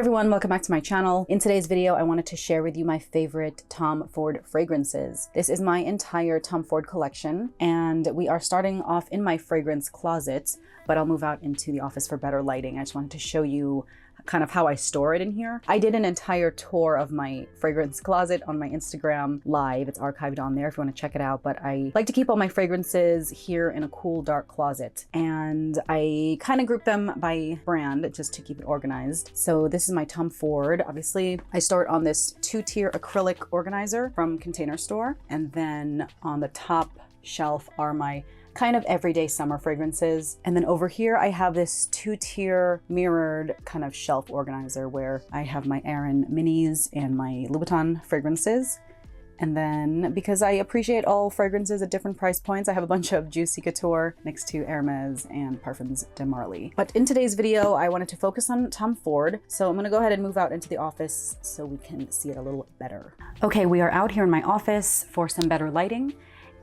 everyone, welcome back to my channel. In today's video, I wanted to share with you my favorite Tom Ford fragrances. This is my entire Tom Ford collection, and we are starting off in my fragrance closet, but I'll move out into the office for better lighting. I just wanted to show you kind of how I store it in here. I did an entire tour of my fragrance closet on my Instagram live. It's archived on there if you want to check it out, but I like to keep all my fragrances here in a cool dark closet, and I kind of group them by brand just to keep it organized. So this is my Tom Ford. Obviously, I store it on this 2-tier acrylic organizer from Container Store, and then on the top shelf are my kind of everyday summer fragrances. And then over here, I have this 2-tier mirrored kind of shelf organizer where I have my Aran minis and my Louboutin fragrances. And then because I appreciate all fragrances at different price points, I have a bunch of Juicy Couture next to Hermes and Parfums de Marly. But in today's video, I wanted to focus on Tom Ford. So I'm gonna go ahead and move out into the office so we can see it a little better. Okay, we are out here in my office for some better lighting.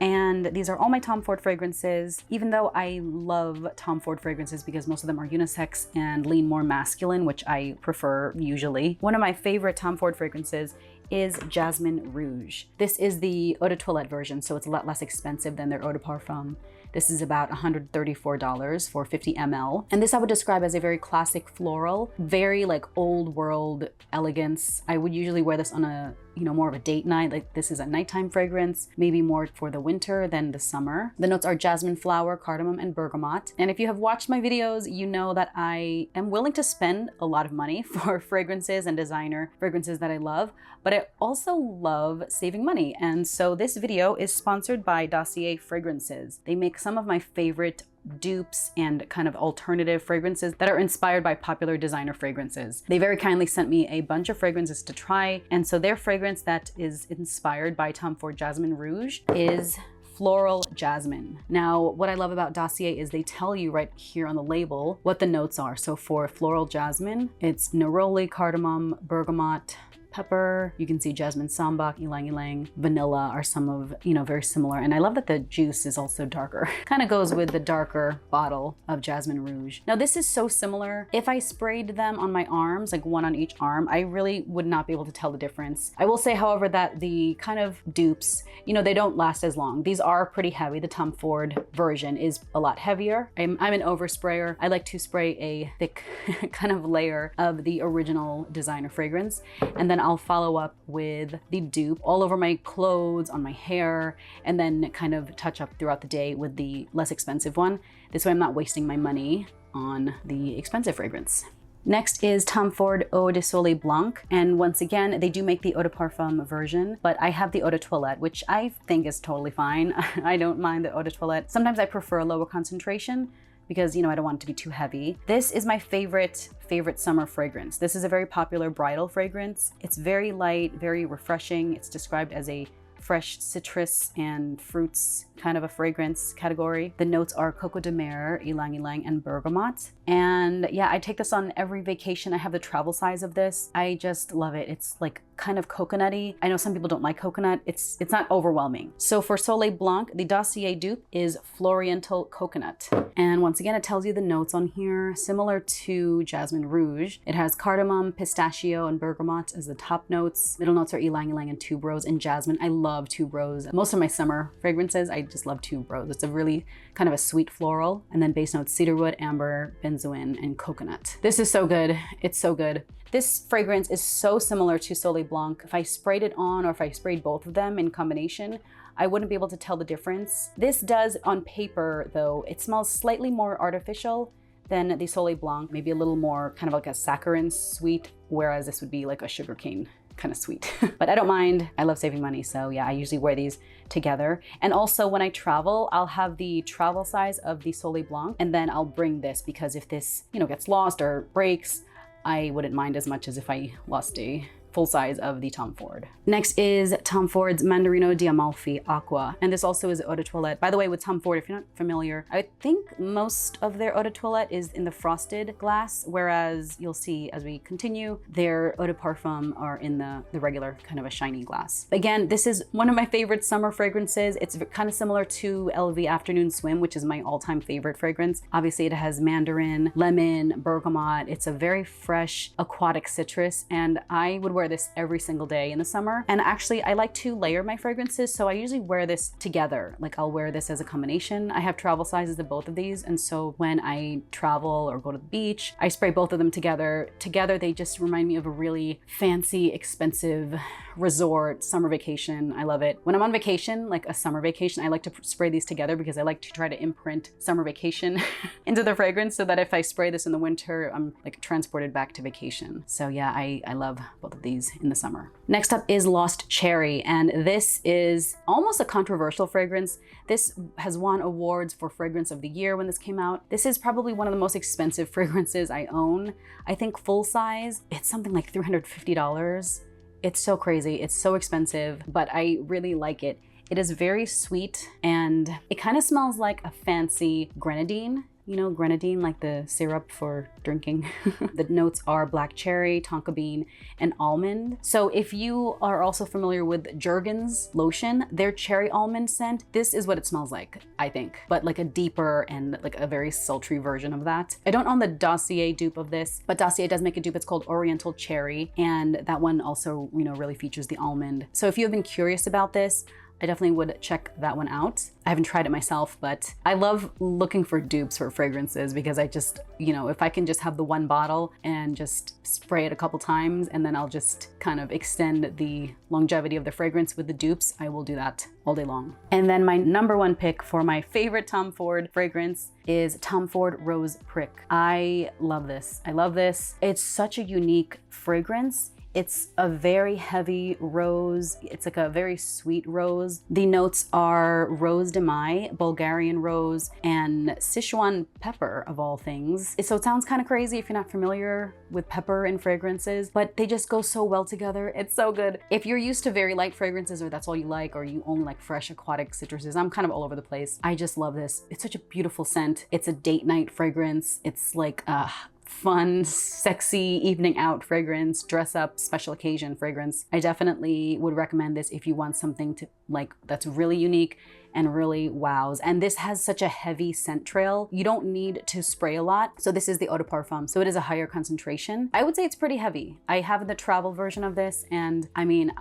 And these are all my Tom Ford fragrances. Even though I love Tom Ford fragrances because most of them are unisex and lean more masculine, which I prefer usually, one of my favorite Tom Ford fragrances is Jasmine Rouge. This is the Eau de Toilette version, so it's a lot less expensive than their Eau de Parfum. This is about $134 for 50 ml. And this I would describe as a very classic floral, very like old world elegance. I would usually wear this on a, more of a date night. Like this is a nighttime fragrance, maybe more for the winter than the summer. The notes are jasmine flower, cardamom, and bergamot. And if you have watched my videos, you know that I am willing to spend a lot of money for fragrances and designer fragrances that I love, but I also love saving money. And so this video is sponsored by Dossier Fragrances. They make some of my favorite dupes and kind of alternative fragrances that are inspired by popular designer fragrances. They very kindly sent me a bunch of fragrances to try, and so their fragrance that is inspired by Tom Ford Jasmine Rouge is Floral Jasmine. Now, what I love about Dossier is they tell you right here on the label what the notes are. So for Floral Jasmine, it's neroli, cardamom, bergamot, pepper. You can see jasmine sambac, ylang ylang, vanilla are some of, very similar. And I love that the juice is also darker. Kind of goes with the darker bottle of Jasmine Rouge. Now this is so similar. If I sprayed them on my arms, like one on each arm, I really would not be able to tell the difference. I will say, however, that the kind of dupes, they don't last as long. These are pretty heavy. The Tom Ford version is a lot heavier. I'm an oversprayer. I like to spray a thick kind of layer of the original designer fragrance, and then I'll follow up with the dupe all over my clothes, on my hair, and then kind of touch up throughout the day with the less expensive one. This way I'm not wasting my money on the expensive fragrance. Next is Tom Ford Eau de Soleil Blanc. And once again, they do make the Eau de Parfum version, but I have the Eau de Toilette, which I think is totally fine. I don't mind the Eau de Toilette. Sometimes I prefer a lower concentration because, I don't want it to be too heavy. This is my favorite summer fragrance. This is a very popular bridal fragrance. It's very light, very refreshing. It's described as a fresh citrus and fruits kind of a fragrance category. The notes are coco de mer, ylang ylang, and bergamot. And yeah, I take this on every vacation. I have the travel size of this. I just love it. It's like kind of coconutty. I know some people don't like coconut. It's not overwhelming. So for Soleil Blanc, the Dossier dupe is Floriental Coconut. And once again, it tells you the notes on here, similar to Jasmine Rouge. It has cardamom, pistachio, and bergamot as the top notes. Middle notes are ylang ylang and tuberose and jasmine. I love tuberose. Most of my summer fragrances, I just love tuberose. It's a really kind of a sweet floral. And then base notes, cedarwood, amber, benzoin, and coconut. This is so good. It's so good. This fragrance is so similar to Soleil Blanc. If I sprayed it on, or if I sprayed both of them in combination, I wouldn't be able to tell the difference. This does on paper though, it smells slightly more artificial than the Soleil Blanc, maybe a little more kind of like a saccharin sweet, whereas this would be like a sugarcane kind of sweet. But I don't mind. I love saving money. So yeah, I usually wear these together. And also when I travel, I'll have the travel size of the Soleil Blanc, and then I'll bring this because if this, gets lost or breaks, I wouldn't mind as much as if I lost a full size of the Tom Ford. Next is Tom Ford's Mandarino di Amalfi Aqua. And this also is eau de toilette. By the way, with Tom Ford, if you're not familiar, I think most of their eau de toilette is in the frosted glass, whereas you'll see as we continue, their eau de parfum are in the regular kind of a shiny glass. Again, this is one of my favorite summer fragrances. It's kind of similar to LV Afternoon Swim, which is my all-time favorite fragrance. Obviously, it has mandarin, lemon, bergamot. It's a very fresh aquatic citrus, and I would wear this every single day in the summer. And actually, I like to layer my fragrances, so I usually wear this together. Like, I'll wear this as a combination. I have travel sizes of both of these, and so when I travel or go to the beach, I spray both of them together. Together, they just remind me of a really fancy, expensive resort summer vacation. I love it. When I'm on vacation, like a summer vacation, I like to spray these together because I like to try to imprint summer vacation into the fragrance so that if I spray this in the winter, I'm like transported back to vacation. So yeah, I love both of these in the summer. Next up is Lost Cherry, and this is almost a controversial fragrance. This has won awards for Fragrance of the Year when this came out. This is probably one of the most expensive fragrances I own. I think full size, it's something like $350. It's so crazy, it's so expensive, but I really like it. It is very sweet and it kind of smells like a fancy grenadine. You know, grenadine, like the syrup for drinking. The notes are black cherry, tonka bean, and almond. So if you are also familiar with Jergens lotion, their cherry almond scent, this is what it smells like, I think, but like a deeper and like a very sultry version of that. I don't own the Dossier dupe of this, but Dossier does make a dupe. It's called Oriental Cherry, and that one also, you know, really features the almond. So if you have been curious about this, I definitely would check that one out. I haven't tried it myself, but I love looking for dupes for fragrances because I just, you know, if I can just have the one bottle and just spray it a couple times and then I'll just kind of extend the longevity of the fragrance with the dupes, I will do that all day long. And then my number one pick for my favorite Tom Ford fragrance is Tom Ford Rose Prick. I love this. I love this. It's such a unique fragrance. It's a very heavy rose. It's like a very sweet rose. The notes are rose de mai, Bulgarian rose, and Sichuan pepper, of all things. So it sounds kind of crazy if you're not familiar with pepper and fragrances, but they just go so well together. It's so good. If you're used to very light fragrances or that's all you like, or you only like fresh aquatic citruses, I'm kind of all over the place. I just love this. It's such a beautiful scent. It's a date night fragrance. It's like fun, sexy evening out fragrance, dress up, special occasion fragrance. I definitely would recommend this if you want something to like that's really unique and really wows. And this has such a heavy scent trail. You don't need to spray a lot. So this is the eau de parfum. So it is a higher concentration. I would say it's pretty heavy. I have the travel version of this, and I mean,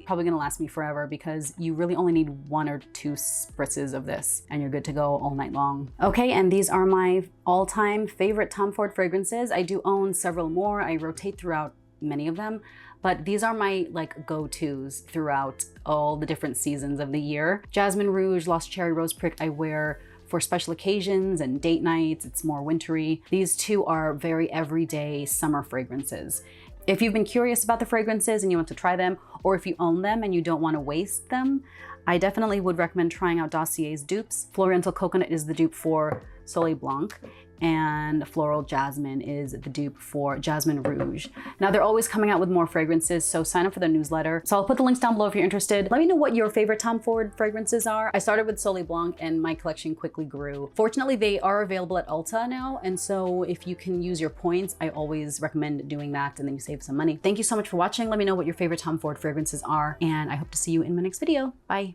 probably gonna last me forever because you really only need 1 or 2 spritzes of this and you're good to go all night long. Okay, and these are my all-time favorite Tom Ford fragrances. I do own several more. I rotate throughout many of them, but these are my like go-tos throughout all the different seasons of the year. Jasmine Rouge, Lost Cherry, Rose Prick, I wear for special occasions and date nights. It's more wintry. These two are very everyday summer fragrances. If you've been curious about the fragrances and you want to try them, or if you own them and you don't want to waste them, I definitely would recommend trying out Dossier's dupes. Floriental Coconut is the dupe for Soleil Blanc, and Floral Jasmine is the dupe for Jasmine Rouge. Now they're always coming out with more fragrances, so sign up for the newsletter. So I'll put the links down below if you're interested. Let me know what your favorite Tom Ford fragrances are. I started with Soleil Blanc and my collection quickly grew. Fortunately, they are available at Ulta now, and so if you can use your points, I always recommend doing that, and then you save some money. Thank you so much for watching. Let me know what your favorite Tom Ford fragrances are, and I hope to see you in my next video. Bye.